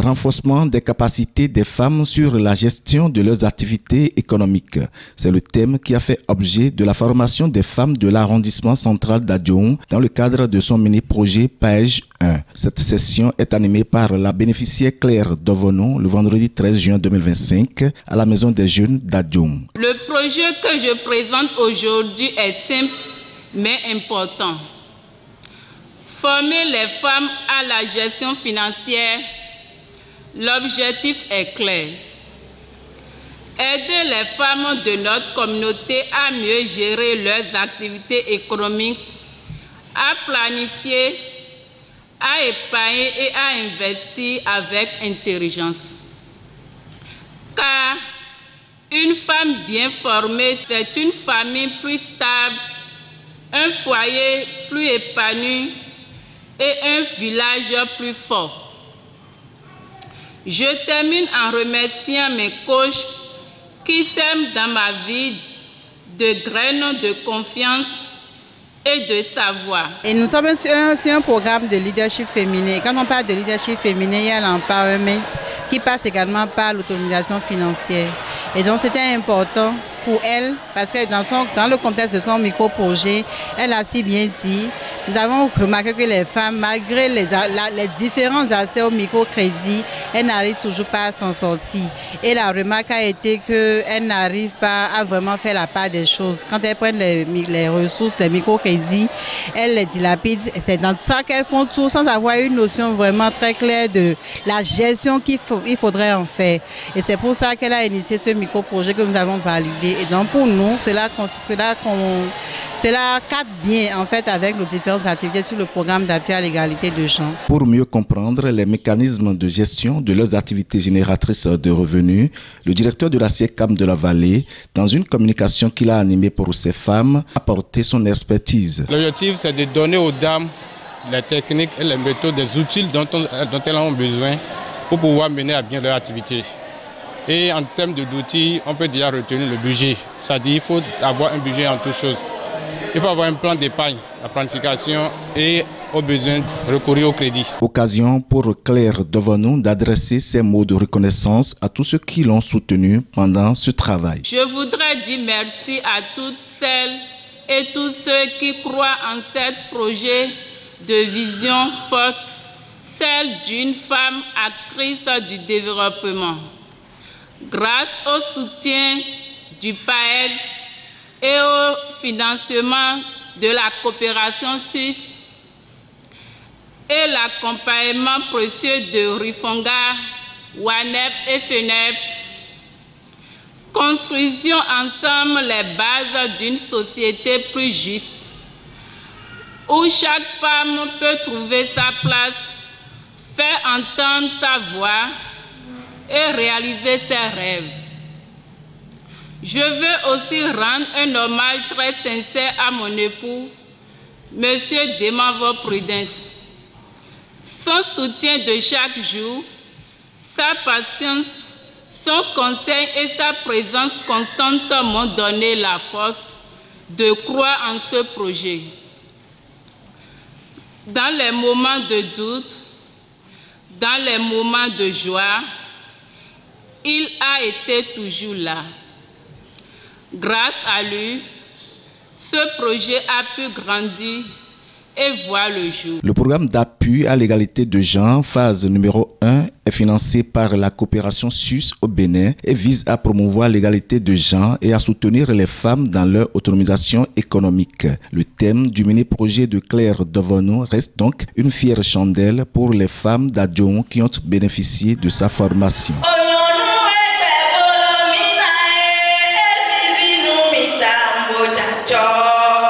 Renforcement des capacités des femmes sur la gestion de leurs activités économiques. C'est le thème qui a fait objet de la formation des femmes de l'arrondissement central d'Adjoum dans le cadre de son mini-projet PAEJ 1. Cette session est animée par la bénéficiaire Claire Dovono le vendredi 13 juin 2025 à la Maison des Jeunes d'Adjoum. Le projet que je présente aujourd'hui est simple mais important. Former les femmes à la gestion financière. L'objectif est clair. Aider les femmes de notre communauté à mieux gérer leurs activités économiques, à planifier, à épargner et à investir avec intelligence. Car une femme bien formée, c'est une famille plus stable, un foyer plus épanoui et un village plus fort. Je termine en remerciant mes coachs qui sèment dans ma vie de graines de confiance et de savoir. Et nous sommes sur un programme de leadership féminin. Et quand on parle de leadership féminin, il y a l'empowerment qui passe également par l'autonomisation financière. Et donc c'était important pour elle, parce que dans le contexte de son micro-projet, elle a si bien dit, nous avons remarqué que les femmes, malgré les différents accès au microcrédit, elles n'arrivent toujours pas à s'en sortir. Et la remarque a été qu'elles n'arrivent pas à vraiment faire la part des choses. Quand elles prennent les ressources, les microcrédits, elles les dilapident. C'est dans ça qu'elles font tout sans avoir une notion vraiment très claire de la gestion qu'il faudrait en faire. Et c'est pour ça qu'elle a initié ce micro-projet que nous avons validé. Et donc pour nous, cela cadre bien en fait avec nos différentes activités sur le programme d'appui à l'égalité de genre. Pour mieux comprendre les mécanismes de gestion de leurs activités génératrices de revenus, le directeur de la CIECAM de la Vallée, dans une communication qu'il a animée pour ces femmes, a apporté son expertise. L'objectif, c'est de donner aux dames les techniques et les méthodes, des outils dont elles ont besoin pour pouvoir mener à bien leur activité. Et en termes d'outils, on peut déjà retenir le budget. C'est-à-dire qu'il faut avoir un budget en toutes choses. Il faut avoir un plan d'épargne, la planification et au besoin recourir au crédit. Occasion pour Claire Dovono d'adresser ses mots de reconnaissance à tous ceux qui l'ont soutenu pendant ce travail. Je voudrais dire merci à toutes celles et tous ceux qui croient en ce projet de vision forte, celle d'une femme actrice du développement. Grâce au soutien du PAEJ et au financement de la coopération suisse et l'accompagnement précieux de Rifonga, WANEP et FENEP, construisons ensemble les bases d'une société plus juste, où chaque femme peut trouver sa place, faire entendre sa voix et réaliser ses rêves. Je veux aussi rendre un hommage très sincère à mon époux, M. Demavo Prudence. Son soutien de chaque jour, sa patience, son conseil et sa présence constante m'ont donné la force de croire en ce projet. Dans les moments de doute, dans les moments de joie, il a été toujours là. Grâce à lui, ce projet a pu grandir et voir le jour. Le programme d'appui à l'égalité de genre, phase numéro 1, est financé par la coopération suisse au Bénin et vise à promouvoir l'égalité de genre et à soutenir les femmes dans leur autonomisation économique. Le thème du mini-projet de Claire Dovono reste donc une fière chandelle pour les femmes d'Adjoum qui ont bénéficié de sa formation.